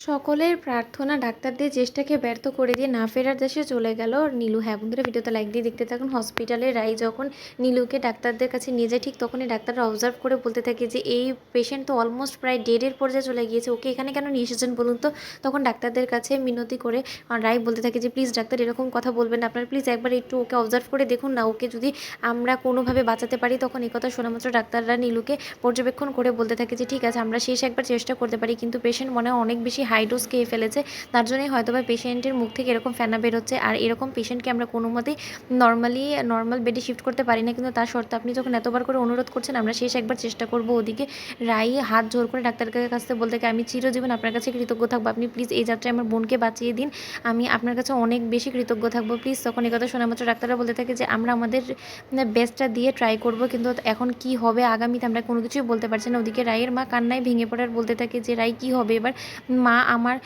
সকলের প্রার্থনা ডাক্তারদের চেষ্টাকে ব্যর্থ করে দিয়ে না ফেরার দেশে চলে গেল নীলু। হ্যাঁ বন্ধুরা, ভিডিওতে লাইক দিয়ে দেখতে থাকুন। হসপিটালে রাই যখন নীলুকে ডাক্তারদের কাছে নিয়ে যায়, ঠিক তখনই ডাক্তাররা অবজার্ভ করে বলতে থাকে যে এই পেশেন্ট তো অলমোস্ট প্রায় ডেডের পর্যায়ে চলে গিয়েছে, ওকে এখানে কেন নিয়ে এসেছেন বলুন তো। তখন ডাক্তারদের কাছে মিনতি করে রাই বলতে থাকে যে প্লিজ ডাক্তার এরকম কথা বলবেন না, আপনার প্লিজ একবার একটু ওকে অবজার্ভ করে দেখুন না, ওকে যদি আমরা কোনোভাবে বাঁচাতে পারি। তখন এই কথা শোনা মাত্র ডাক্তাররা নীলুকে পর্যবেক্ষণ করে বলতে থাকে যে ঠিক আছে, আমরা শেষ একবার চেষ্টা করতে পারি, কিন্তু পেশেন্ট মনে হয় অনেক বেশি হাই ডোজ খেয়ে ফেলেছে, তার জন্যই হয়তো বা পেশেন্টের মুখ থেকে এরকম ফেনা বেরোচ্ছে। আর এরকম পেশেন্টকে আমরা কোনো মতেই নর্মাল বেডে শিফট করতে পারি না, কিন্তু তার শর্তে আপনি যখন এতবার করে অনুরোধ করছেন আমরা শেষ একবার চেষ্টা করব। ওদিকে রাই হাত জোর করে ডাক্তারের কাছ থেকে বলতে আমি চিরজীবন আপনার কাছে কৃতজ্ঞ থাকবো, আপনি প্লিজ এই যাত্রায় আমার বোনকে বাঁচিয়ে দিন, আমি আপনার কাছে অনেক বেশি কৃতজ্ঞ থাকবো প্লিজ। তখন এই কথা শোনা মাত্র ডাক্তাররা বলতে থাকে যে আমরা আমাদের বেস্টটা দিয়ে ট্রাই করব, কিন্তু এখন কি হবে আগামীতে আমরা কোনো কিছুই বলতে পারছি না। ওদিকে রাইয়ের মা কান্নায় ভেঙে পড়ার বলতে থাকে যে রাই কি হবে এবার, মা আমার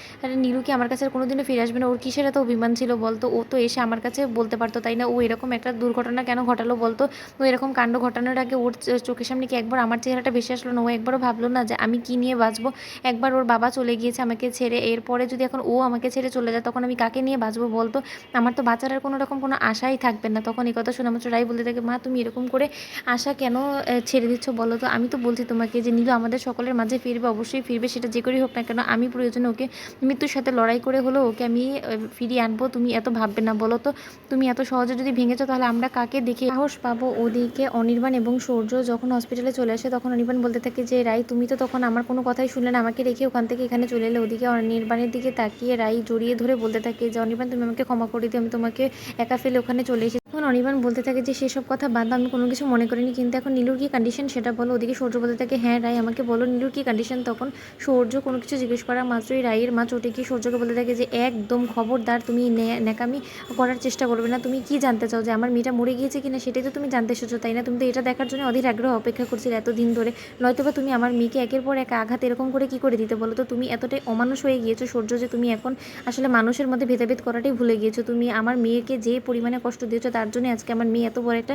নীলু কি আমার কাছে আর কোনোদিনও ফিরে আসবে না, ওর কিসের এত অভিমান ছিল বলতো, ও তো এসে আমার কাছে বলতে পারতো তাই না, ও এরকম একটা দুর্ঘটনা কেন ঘটালো বলতো, ও এরকম কাণ্ড ঘটানোর আগে ওর চোখের সামনে কি একবার আমার চেহারাটা ভেসে আসলো না, ও একবারও ভাবলো না যে আমি কি নিয়ে বাঁচবো। একবার ওর বাবা চলে গিয়েছে আমাকে ছেড়ে, এরপরে যদি এখন ও আমাকে ছেড়ে চলে যায় তখন আমি কাকে নিয়ে বাঁচবো বলতো, আমার তো বাঁচার আর কোনো রকম কোনো আশাই থাকবে না। তখন এই কথা শোনা মাত্র রাই বলতে থাকে মা তুমি এরকম করে আশা কেন ছেড়ে দিচ্ছ বলো তো, আমি তো বলছি তোমাকে যে নীলু আমাদের সকলের মাঝে ফিরবে, অবশ্যই ফিরবে, সেটা যে করেই হোক না কেন, আমি প্রয়োজনে ওকে মৃত্যুর সাথে লড়াই করে হলেও ওকে আমি ফিরিয়ে আনবো, তুমি এত ভাববে না বলো তো, তুমি এত সহজে যদি ভেঙেছো তাহলে আমরা কাকে দেখে সাহস পাবো। ওদিকে অনির্বাণ এবং সূর্য যখন হসপিটালে চলে আসে তখন অনির্বাণ বলতে থাকে যে রাই তুমি তো তখন আমার কোনো কথাই শুনলে না, আমাকে রেখে ওখান থেকে এখানে চলে এলে। ওদিকে অনির্বাণের দিকে তাকিয়ে রাই জড়িয়ে ধরে বলতে থাকে যে অনির্বাণ তুমি আমাকে ক্ষমা করে দিও, আমি তোমাকে একা ফেলে ওখানে চলে এসেছি। তখন অনির্বাণ বলতে থাকে যে সেসব কথা বাদ, আমি কোনো কিছু মনে করিনি, কিন্তু এখন নীলুর কি কন্ডিশন সেটা বলো। ওদিকে সূর্য বলতে থাকে হ্যাঁ রাই আমাকে বলো নীলুর কি কন্ডিশন। তখন সূর্য কোনো কিছু জিজ্ঞেস করা মাত্রই রাইয়ের মা চটে গিয়ে সূর্যকে বলতে থাকে যে একদম খবরদার তুমি ন্যাকামি করার চেষ্টা করবে না, তুমি কি জানতে চাও যে আমার মেয়েটা মরে গিয়েছে কিনা, সেটাই তো তুমি জানতে এসেছো তাই না, তুমি তো এটা দেখার জন্য অধীর আগ্রহ অপেক্ষা করছিলে এতদিন ধরে, নয়তোবা তুমি আমার মেয়েকে একের পর এক আঘাত এরকম করে কি করে দিতে বলো তো। তুমি এতটাই অমানুষ হয়ে গিয়েছো সূর্য যে তুমি এখন আসলে মানুষের মধ্যে ভেদাভেদ করাটাই ভুলে গিয়েছো। তুমি আমার মেয়েকে যে পরিমাণে কষ্ট দিয়েছো তার জন্য আজকে আমার মেয়ে এত বড় একটা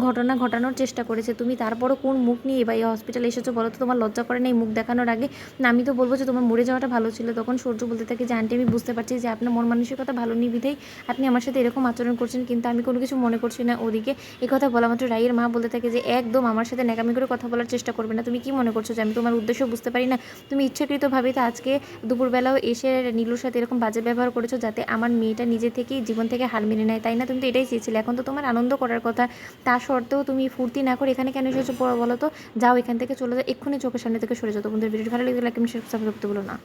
ঘটনা ঘটানোর চেষ্টা করেছে, তুমি তারপরও কোন মুখ নিয়ে বা এই হসপিটালে এসেছো বলো তো, তোমার লজ্জা করে না এই মুখ দেখানোর আগে, না আমি তো বলবো যে তোমার মরে যাওয়াটা ভালো ছিল। তখন সূর্য বলতে থাকে যে আন্টি আমি বুঝতে পারছি যে আপনার মন মানসিকতা ভালো নেই বিধাই আপনি আমার সাথে এরকম আচরণ করছেন, কিন্তু আমি কোনো কিছু মনে করছি না। ওদিকে এই কথা বলা মাত্র রাইয়ের মা বলতে থাকে যে একদম আমার সাথে ন্যাকামি করে কথা বলার চেষ্টা করবে না, তুমি কি মনে করছো যে আমি তোমার উদ্দেশ্য বুঝতে পারি না, তুমি ইচ্ছাকৃতভাবে তো আজকে দুপুরবেলাও এসে নীলুর সাথে এরকম বাজে ব্যবহার করেছো যাতে আমার মেয়েটা নিজে থেকেই জীবন থেকে হার মেনে নেয় তাই না, তুমি তো এটাই চেয়েছিলে, এখন তো তোমার আনন্দ করার কথা, তা সত্ত্বেও তুমি ফুর্তি না করে এখানে কেন এসেছো বলো তো, যাও এখান থেকে চলে যাও, এক্ষুনি চোখের সামনে থেকে সরে যাও। তো বন্ধুদের ভিডিও ভালো লাগলে লাইক কমেন্ট শেয়ার সাবস্ক্রাইব করতে বলো না।